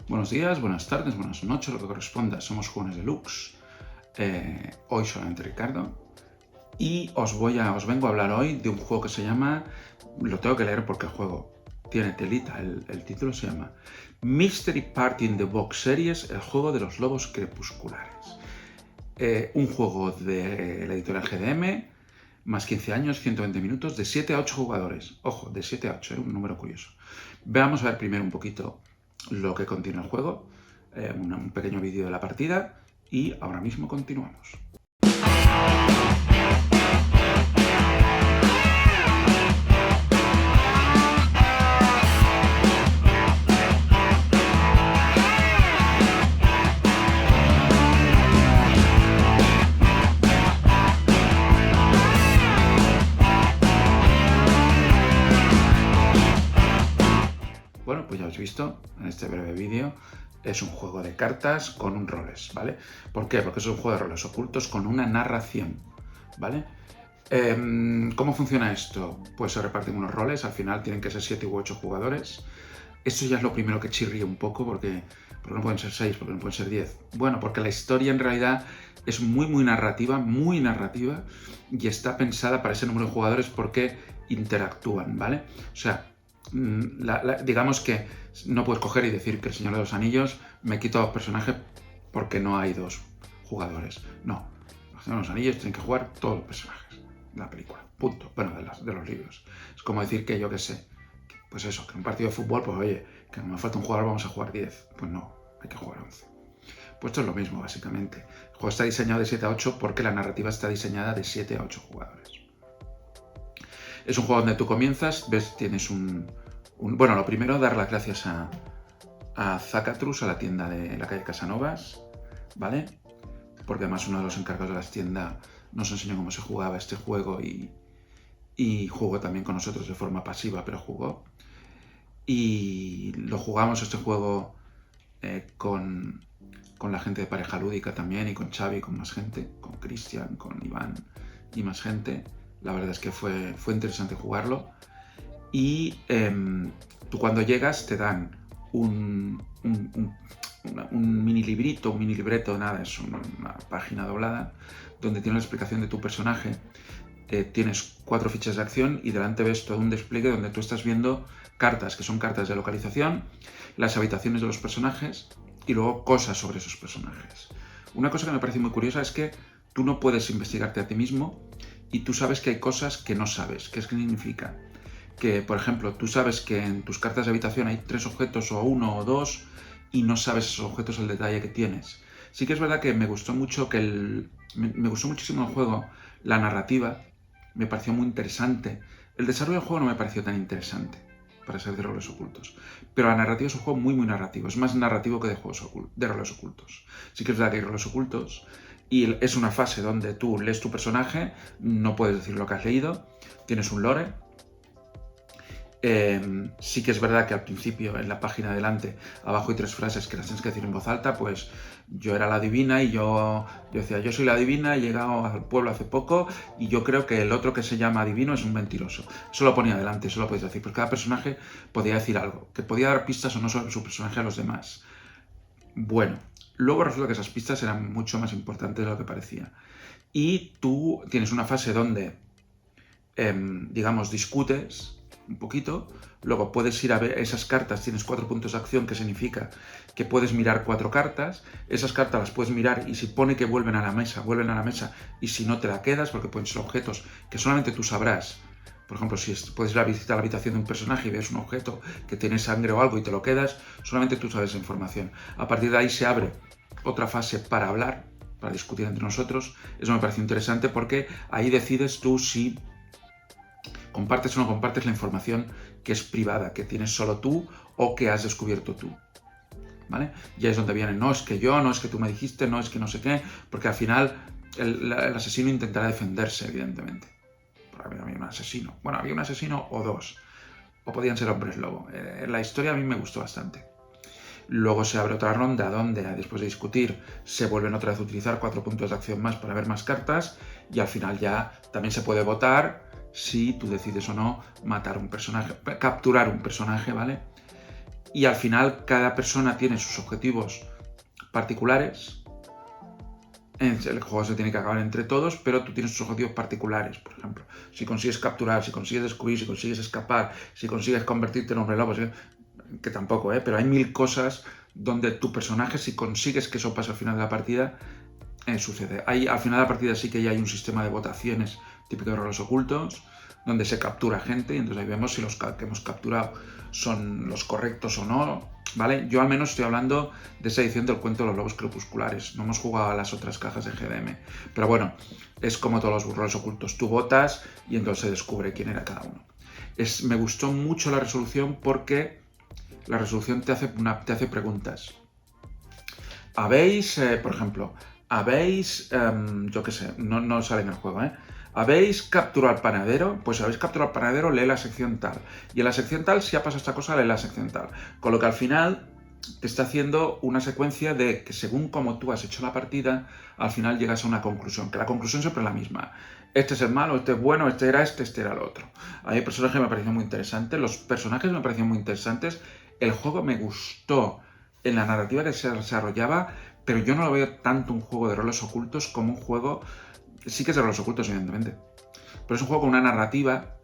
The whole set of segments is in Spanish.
Buenos días, buenas tardes, buenas noches, lo que corresponda. Somos Jugones Deluxe. Hoy solamente Ricardo. Y os vengo a hablar hoy de un juego que se llama... Lo tengo que leer porque el juego tiene telita. El título se llama Mystery Party in the Box Series, el juego de los lobos crepusculares. Un juego de la editorial GDM, más 15 años, 120 minutos, de 7 a 8 jugadores. Ojo, de 7 a 8, un número curioso. Vamos a ver primero un poquito lo que contiene el juego, un pequeño vídeo de la partida y ahora mismo continuamos. Bueno, pues ya habéis visto en este breve vídeo, es un juego de cartas con un roles, ¿vale? ¿Por qué? Porque es un juego de roles ocultos con una narración, ¿vale? ¿Cómo funciona esto? Pues se reparten unos roles, al final tienen que ser 7 u 8 jugadores. Esto ya es lo primero que chirría un poco, porque no pueden ser 6, porque no pueden ser 10. Bueno, porque la historia en realidad es muy narrativa, y está pensada para ese número de jugadores porque interactúan, ¿vale? O sea, digamos que no puedes coger y decir que el Señor de los Anillos me quito a 2 personajes porque no hay 2 jugadores. No, el Señor de los Anillos tienen que jugar todos los personajes de la película, punto. Bueno, de los libros. Es como decir que yo qué sé, pues eso, que en un partido de fútbol, pues oye, que me falta un jugador, vamos a jugar 10. Pues no, hay que jugar 11. Pues esto es lo mismo, básicamente. El juego está diseñado de 7 a 8 porque la narrativa está diseñada de 7 a 8 jugadores. Es un juego donde tú comienzas, ves, tienes bueno, lo primero, dar las gracias a Zacatrus, a la tienda de la calle Casanovas, ¿vale? Porque además uno de los encargados de la tienda nos enseñó cómo se jugaba este juego y jugó también con nosotros de forma pasiva, pero jugó. Y lo jugamos este juego con la gente de Pareja Lúdica también, y con Xavi, con más gente, con Cristian, con Iván y más gente. La verdad es que fue interesante jugarlo. Y tú cuando llegas te dan un mini librito, un mini libreto, nada, es una página doblada, donde tiene la explicación de tu personaje. Tienes 4 fichas de acción y delante ves todo un despliegue donde tú estás viendo cartas, que son cartas de localización, las habitaciones de los personajes y luego cosas sobre esos personajes. Una cosa que me parece muy curiosa es que tú no puedes investigarte a ti mismo y tú sabes que hay cosas que no sabes. ¿Qué significa? Que, por ejemplo, tú sabes que en tus cartas de habitación hay 3 objetos o 1 o 2 y no sabes esos objetos el detalle que tienes. Sí que es verdad que me gustó mucho me gustó muchísimo el juego, la narrativa, me pareció muy interesante. El desarrollo del juego no me pareció tan interesante para ser de roles ocultos, pero la narrativa es un juego muy narrativo, es más narrativo que de roles ocultos. Sí que es verdad que hay roles ocultos y es una fase donde tú lees tu personaje, no puedes decir lo que has leído, tienes un lore. Sí que es verdad que al principio en la página delante abajo hay 3 frases que las tienes que decir en voz alta. Pues yo era la divina y yo decía, yo soy la divina, he llegado al pueblo hace poco y yo creo que el otro que se llama adivino es un mentiroso. Eso lo ponía delante, eso lo podéis decir, pues cada personaje podía decir algo, que podía dar pistas o no sobre su personaje a los demás. Bueno, luego resulta que esas pistas eran mucho más importantes de lo que parecía. Y tú tienes una fase donde, digamos, discutes un poquito, luego puedes ir a ver esas cartas, tienes 4 puntos de acción, que significa que puedes mirar 4 cartas, esas cartas las puedes mirar y si pone que vuelven a la mesa, y si no te la quedas, porque pueden ser objetos que solamente tú sabrás. Por ejemplo, si puedes ir a visitar la habitación de un personaje y ves un objeto que tiene sangre o algo y te lo quedas, solamente tú sabes esa información. A partir de ahí se abre otra fase para hablar, para discutir entre nosotros. Eso me parece interesante porque ahí decides tú si compartes o no compartes la información que es privada, que tienes solo tú o que has descubierto tú, ¿vale? Ya es donde vienen, no es que yo, no es que tú me dijiste, no es que no sé qué, porque al final el asesino intentará defenderse, evidentemente. Porque había un asesino. Bueno, había un asesino o 2, o podían ser hombres lobo. La historia a mí me gustó bastante. Luego se abre otra ronda donde, después de discutir, se vuelven otra vez a utilizar 4 puntos de acción más para ver más cartas y al final ya también se puede votar si tú decides o no matar un personaje, capturar un personaje, ¿vale? y al final cada persona tiene sus objetivos particulares. El juego se tiene que acabar entre todos, pero tú tienes tus objetivos particulares. Por ejemplo, si consigues capturar, si consigues descubrir, si consigues escapar, si consigues convertirte en hombre lobo, que tampoco, pero hay 1000 cosas donde tu personaje, si consigues que eso pase al final de la partida, sucede. Al final de la partida sí que ya hay un sistema de votaciones típico de roles ocultos, donde se captura gente y entonces ahí vemos si los que hemos capturado son los correctos o no, ¿vale? Yo al menos estoy hablando de esa edición del cuento de los lobos crepusculares, no hemos jugado a las otras cajas de GDM, pero bueno, es como todos los roles ocultos, tú votas y entonces se descubre quién era cada uno. Me gustó mucho la resolución porque la resolución te hace preguntas. ¿Habéis, por ejemplo, yo qué sé, no sale en el juego, ¿habéis capturado al panadero? Pues si habéis capturado al panadero, lee la sección tal. Y en la sección tal, si ha pasado esta cosa, lee la sección tal. Con lo que al final te está haciendo una secuencia de que según como tú has hecho la partida, al final llegas a una conclusión. Que la conclusión siempre es la misma. Este es el malo, este es bueno, este era el otro. A mí el personaje me pareció muy interesante, los personajes me parecieron muy interesantes, el juego me gustó en la narrativa que se desarrollaba, pero yo no lo veo tanto un juego de roles ocultos como un juego, sí que es de roles ocultos evidentemente, pero es un juego con una narrativa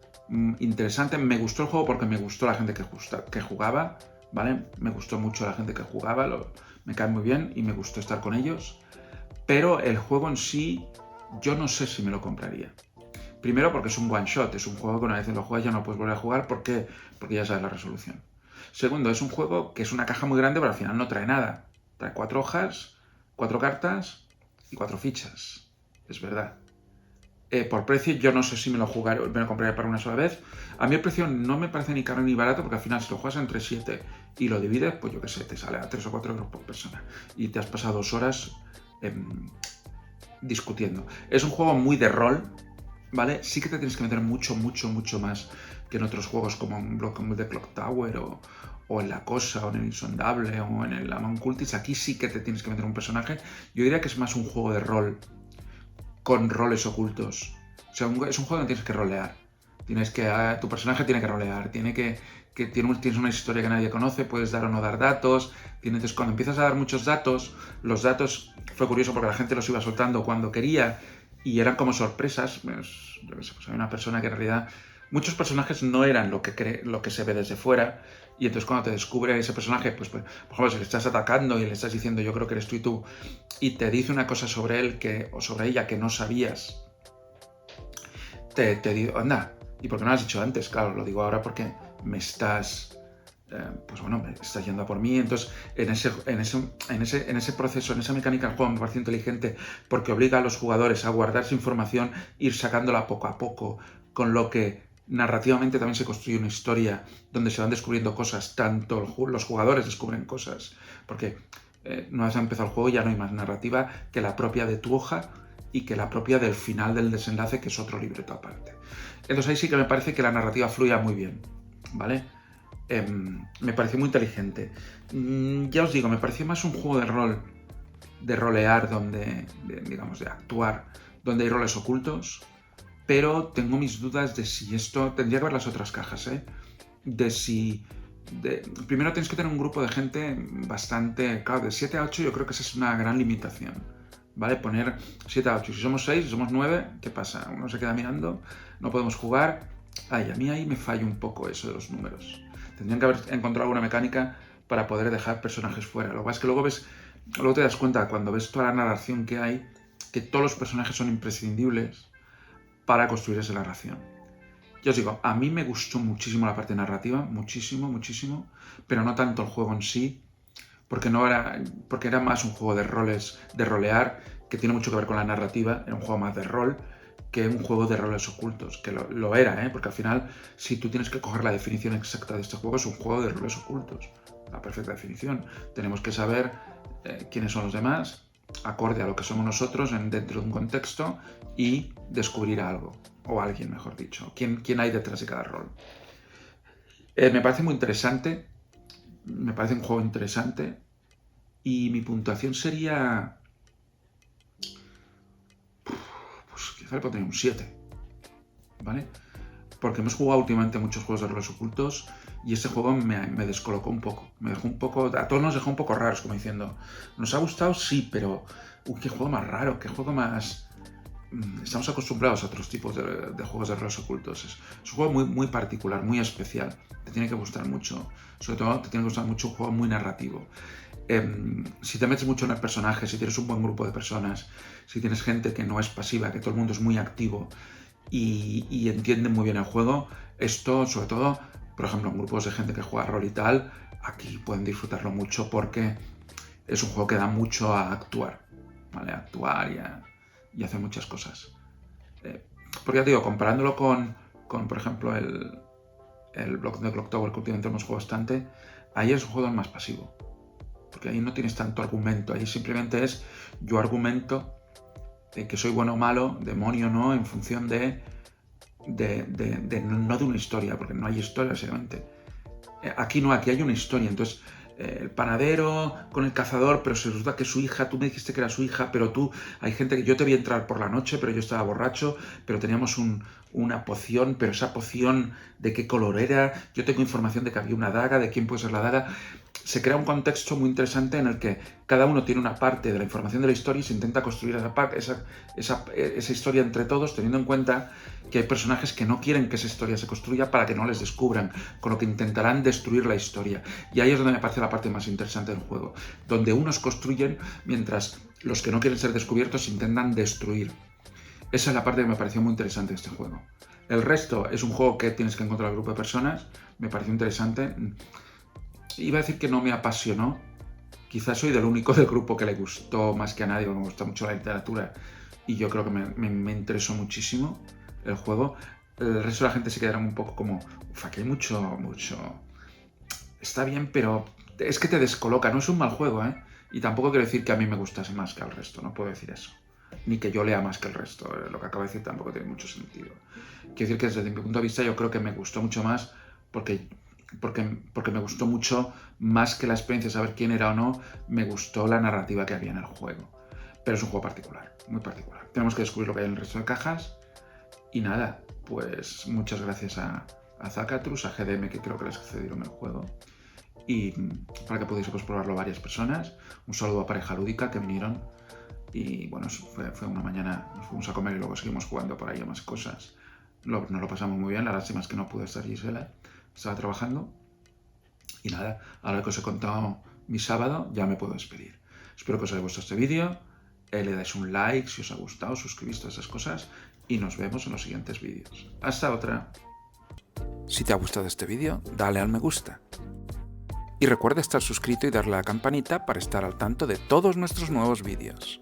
interesante. Me gustó el juego porque me gustó la gente que jugaba, ¿vale? Me gustó mucho la gente que jugaba, me cae muy bien y me gustó estar con ellos, pero el juego en sí, yo no sé si me lo compraría. Primero porque es un one shot, es un juego que una vez lo juegas ya no puedes volver a jugar porque ya sabes la resolución. Segundo, es un juego que es una caja muy grande pero al final no trae nada. Trae 4 hojas, 4 cartas y 4 fichas. Es verdad. Por precio yo no sé si me lo compraría para una sola vez. A mí el precio no me parece ni caro ni barato porque al final si lo juegas entre 7 y lo divides, pues yo qué sé, te sale a 3 o 4 euros por persona. Y te has pasado 2 horas discutiendo. Es un juego muy de rol, ¿vale? Sí que te tienes que meter mucho más que en otros juegos como en The Clock Tower o en La Cosa o en el Insondable o en el Among Cultists. Aquí sí que te tienes que meter un personaje. Yo diría que es más un juego de rol con roles ocultos. O sea, es un juego donde tienes que rolear. Tu personaje tiene que rolear, tienes una historia que nadie conoce, puedes dar o no dar datos. Entonces, cuando empiezas a dar muchos datos, los datos fue curioso porque la gente los iba soltando cuando quería y eran como sorpresas. Pues hay una persona que en realidad muchos personajes no eran lo que se ve desde fuera. Y entonces cuando te descubre ese personaje, pues por ejemplo, si le estás atacando y le estás diciendo yo creo que eres tú y te dice una cosa sobre él o sobre ella que no sabías, te digo, anda, ¿y por qué no lo has dicho antes? Claro, lo digo ahora porque me estás, me estás yendo a por mí. Entonces, en ese proceso, en esa mecánica del juego me parece inteligente porque obliga a los jugadores a guardar su información, ir sacándola poco a poco, con lo que narrativamente también se construye una historia donde se van descubriendo cosas, tanto los jugadores descubren cosas, porque una vez ha empezado el juego ya no hay más narrativa que la propia de tu hoja y que la propia del final del desenlace, que es otro libreto aparte. Entonces ahí sí que me parece que la narrativa fluya muy bien, ¿vale? Me pareció muy inteligente. Ya os digo, me pareció más un juego de rol, de rolear, de actuar, donde hay roles ocultos, pero tengo mis dudas de si esto... Tendría que ver las otras cajas, primero tienes que tener un grupo de gente bastante... Claro, de 7 a 8 yo creo que esa es una gran limitación, ¿vale? Poner 7 a 8. Si somos 6, si somos 9, ¿qué pasa? Uno se queda mirando, no podemos jugar. A mí ahí me falla un poco eso de los números. Tendrían que haber encontrado alguna mecánica para poder dejar personajes fuera. Lo que pasa es que luego te das cuenta, cuando ves toda la narración que hay, que todos los personajes son imprescindibles para construir esa narración. Yo os digo, a mí me gustó muchísimo la parte narrativa, muchísimo, pero no tanto el juego en sí, porque era más un juego de roles, de rolear, que tiene mucho que ver con la narrativa, era un juego más de rol que un juego de roles ocultos, que lo era, porque al final, si tú tienes que coger la definición exacta de este juego, es un juego de roles ocultos, la perfecta definición. Tenemos que saber quiénes son los demás, acorde a lo que somos nosotros dentro de un contexto, y descubrir algo, o alguien, mejor dicho, quién hay detrás de cada rol. Me parece muy interesante, me parece un juego interesante, y mi puntuación sería... Pues quizá le pondría un 7, ¿vale? porque hemos jugado últimamente muchos juegos de roles ocultos y ese juego me descolocó un poco. Me dejó un poco, a todos nos dejó un poco raros, como diciendo, ¿nos ha gustado? Sí, pero qué juego más raro, qué juego más... Estamos acostumbrados a otros tipos de juegos de roles ocultos. Es un juego muy, muy particular, muy especial. Te tiene que gustar mucho. Sobre todo te tiene que gustar mucho un juego muy narrativo. Si te metes mucho en el personaje, si tienes un buen grupo de personas, si tienes gente que no es pasiva, que todo el mundo es muy activo y entiende muy bien el juego, esto, sobre todo, por ejemplo, en grupos de gente que juega rol y tal, aquí pueden disfrutarlo mucho porque es un juego que da mucho a actuar, ¿vale? A actuar y hacer muchas cosas. Porque ya te digo, comparándolo con por ejemplo, el Block de Clock Tower que últimamente hemos jugado bastante, ahí es un juego más pasivo. Porque ahí no tienes tanto argumento, ahí simplemente es yo argumento de que soy bueno o malo, demonio o no, en función no de una historia, porque no hay historia, básicamente. Aquí no, aquí hay una historia, entonces el panadero con el cazador, pero se resulta que su hija, tú me dijiste que era su hija, pero hay gente que yo te vi entrar por la noche, pero yo estaba borracho, pero teníamos una poción, pero esa poción, ¿de qué color era? Yo tengo información de que había una daga, de quién puede ser la daga. Se crea un contexto muy interesante en el que cada uno tiene una parte de la información de la historia y se intenta construir esa historia entre todos, teniendo en cuenta que hay personajes que no quieren que esa historia se construya para que no les descubran, con lo que intentarán destruir la historia. Y ahí es donde me parece la parte más interesante del juego, donde unos construyen mientras los que no quieren ser descubiertos intentan destruir. Esa es la parte que me pareció muy interesante de este juego. El resto es un juego que tienes que encontrar un grupo de personas, me pareció interesante. Iba a decir que no me apasionó, quizás soy del único del grupo que le gustó más que a nadie, porque me gusta mucho la literatura y yo creo que me interesó muchísimo el juego. El resto de la gente se quedaron un poco como, aquí hay mucho... Está bien, pero es que te descoloca, no es un mal juego, ¿eh? Y tampoco quiero decir que a mí me gustase más que al resto, no puedo decir eso. Ni que yo lea más que el resto, lo que acabo de decir tampoco tiene mucho sentido. Quiero decir que desde mi punto de vista yo creo que me gustó mucho más porque me gustó mucho más que la experiencia de saber quién era o no, me gustó la narrativa que había en el juego. Pero es un juego particular, muy particular. Tenemos que descubrir lo que hay en el resto de cajas. Y nada, pues muchas gracias a Zacatrus, a GDM, que creo que les cedieron el juego. Y para que podáis probarlo varias personas. Un saludo a Pareja Lúdica que vinieron. Y bueno, fue una mañana, nos fuimos a comer y luego seguimos jugando por ahí a más cosas. Nos lo pasamos muy bien, la lástima es que no pude estar Gisela, estaba trabajando. Y nada, ahora que os he contado mi sábado, ya me puedo despedir. Espero que os haya gustado este vídeo, le dais un like si os ha gustado, suscribís, todas esas cosas, y nos vemos en los siguientes vídeos. Hasta otra. Si te ha gustado este vídeo, dale al me gusta. Y recuerda estar suscrito y darle a la campanita para estar al tanto de todos nuestros nuevos vídeos.